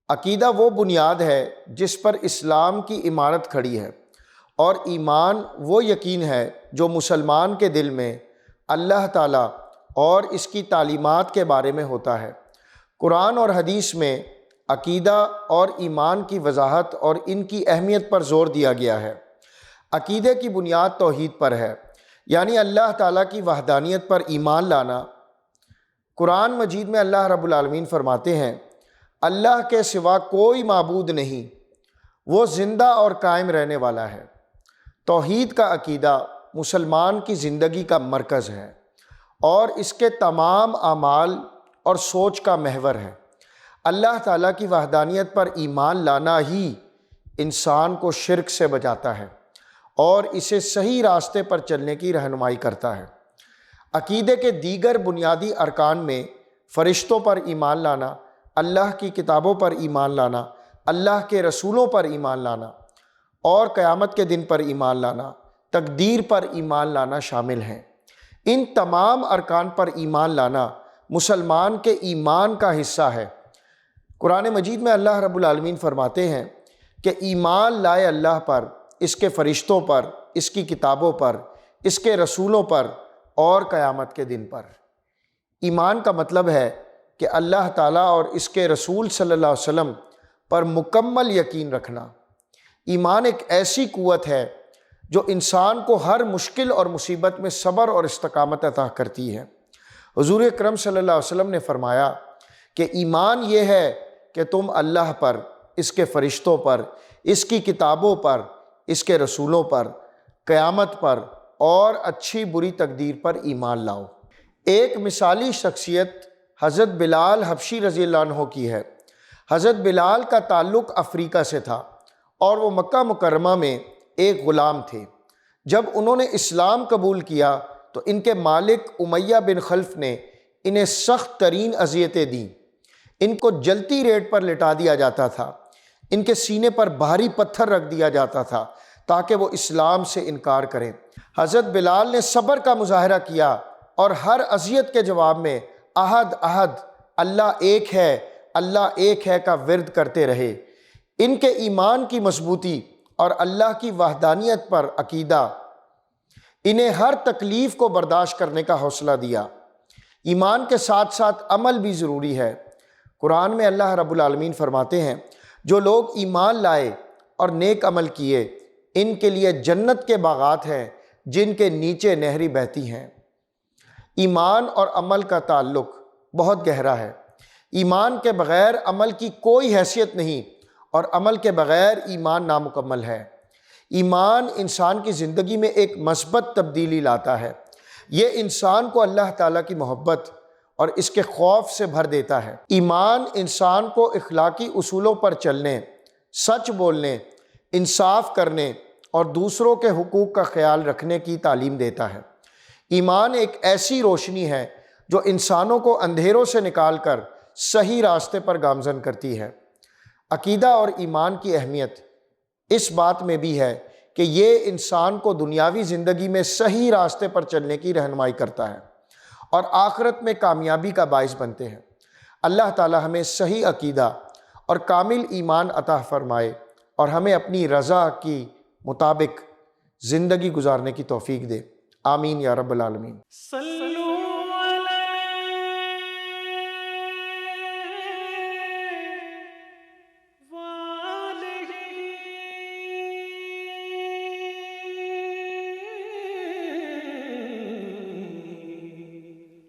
عقیدہ وہ بنیاد ہے جس پر اسلام کی عمارت کھڑی ہے، اور ایمان وہ یقین ہے جو مسلمان کے دل میں اللہ تعالیٰ اور اس کی تعلیمات کے بارے میں ہوتا ہے۔ قرآن اور حدیث میں عقیدہ اور ایمان کی وضاحت اور ان کی اہمیت پر زور دیا گیا ہے۔ عقیدے کی بنیاد توحید پر ہے، یعنی اللہ تعالیٰ کی وحدانیت پر ایمان لانا۔ قرآن مجید میں اللہ رب العالمین فرماتے ہیں، اللہ کے سوا کوئی معبود نہیں، وہ زندہ اور قائم رہنے والا ہے۔ توحید کا عقیدہ مسلمان کی زندگی کا مرکز ہے اور اس کے تمام اعمال اور سوچ کا محور ہے۔ اللہ تعالیٰ کی وحدانیت پر ایمان لانا ہی انسان کو شرک سے بچاتا ہے اور اسے صحیح راستے پر چلنے کی رہنمائی کرتا ہے۔ عقیدے کے دیگر بنیادی ارکان میں فرشتوں پر ایمان لانا، اللہ کی کتابوں پر ایمان لانا، اللہ کے رسولوں پر ایمان لانا اور قیامت کے دن پر ایمان لانا، تقدیر پر ایمان لانا شامل ہیں۔ ان تمام ارکان پر ایمان لانا مسلمان کے ایمان کا حصہ ہے۔ قرآن مجید میں اللہ رب العالمین فرماتے ہیں کہ ایمان لائے اللہ پر، اس کے فرشتوں پر، اس کی کتابوں پر، اس کے رسولوں پر اور قیامت کے دن پر۔ ایمان کا مطلب ہے کہ اللہ تعالیٰ اور اس کے رسول صلی اللہ علیہ وسلم پر مکمل یقین رکھنا۔ ایمان ایک ایسی قوت ہے جو انسان کو ہر مشکل اور مصیبت میں صبر اور استقامت عطا کرتی ہے۔ حضور اکرم صلی اللہ علیہ وسلم نے فرمایا کہ ایمان یہ ہے کہ تم اللہ پر، اس کے فرشتوں پر، اس کی کتابوں پر، اس کے رسولوں پر، قیامت پر اور اچھی بری تقدیر پر ایمان لاؤ۔ ایک مثالی شخصیت حضرت بلال حبشی رضی اللہ عنہ کی ہے۔ حضرت بلال کا تعلق افریقہ سے تھا اور وہ مکہ مکرمہ میں ایک غلام تھے۔ جب انہوں نے اسلام قبول کیا تو ان کے مالک امیہ بن خلف نے انہیں سخت ترین اذیتیں دیں۔ ان کو جلتی ریت پر لٹا دیا جاتا تھا، ان کے سینے پر بھاری پتھر رکھ دیا جاتا تھا تاکہ وہ اسلام سے انکار کریں۔ حضرت بلال نے صبر کا مظاہرہ کیا اور ہر اذیت کے جواب میں احد احد، اللہ ایک ہے، اللہ ایک ہے کا ورد کرتے رہے۔ ان کے ایمان کی مضبوطی اور اللہ کی وحدانیت پر عقیدہ انہیں ہر تکلیف کو برداشت کرنے کا حوصلہ دیا۔ ایمان کے ساتھ ساتھ عمل بھی ضروری ہے۔ قرآن میں اللہ رب العالمین فرماتے ہیں، جو لوگ ایمان لائے اور نیک عمل کیے ان کے لیے جنت کے باغات ہیں جن کے نیچے نہریں بہتی ہیں۔ ایمان اور عمل کا تعلق بہت گہرا ہے۔ ایمان کے بغیر عمل کی کوئی حیثیت نہیں اور عمل کے بغیر ایمان نامکمل ہے۔ ایمان انسان کی زندگی میں ایک مثبت تبدیلی لاتا ہے۔ یہ انسان کو اللہ تعالیٰ کی محبت اور اس کے خوف سے بھر دیتا ہے۔ ایمان انسان کو اخلاقی اصولوں پر چلنے، سچ بولنے، انصاف کرنے اور دوسروں کے حقوق کا خیال رکھنے کی تعلیم دیتا ہے۔ ایمان ایک ایسی روشنی ہے جو انسانوں کو اندھیروں سے نکال کر صحیح راستے پر گامزن کرتی ہے۔ عقیدہ اور ایمان کی اہمیت اس بات میں بھی ہے کہ یہ انسان کو دنیاوی زندگی میں صحیح راستے پر چلنے کی رہنمائی کرتا ہے اور آخرت میں کامیابی کا باعث بنتے ہیں۔ اللہ تعالی ہمیں صحیح عقیدہ اور کامل ایمان عطا فرمائے اور ہمیں اپنی رضا کی مطابق زندگی گزارنے کی توفیق دے۔ آمین یا رب العالمین۔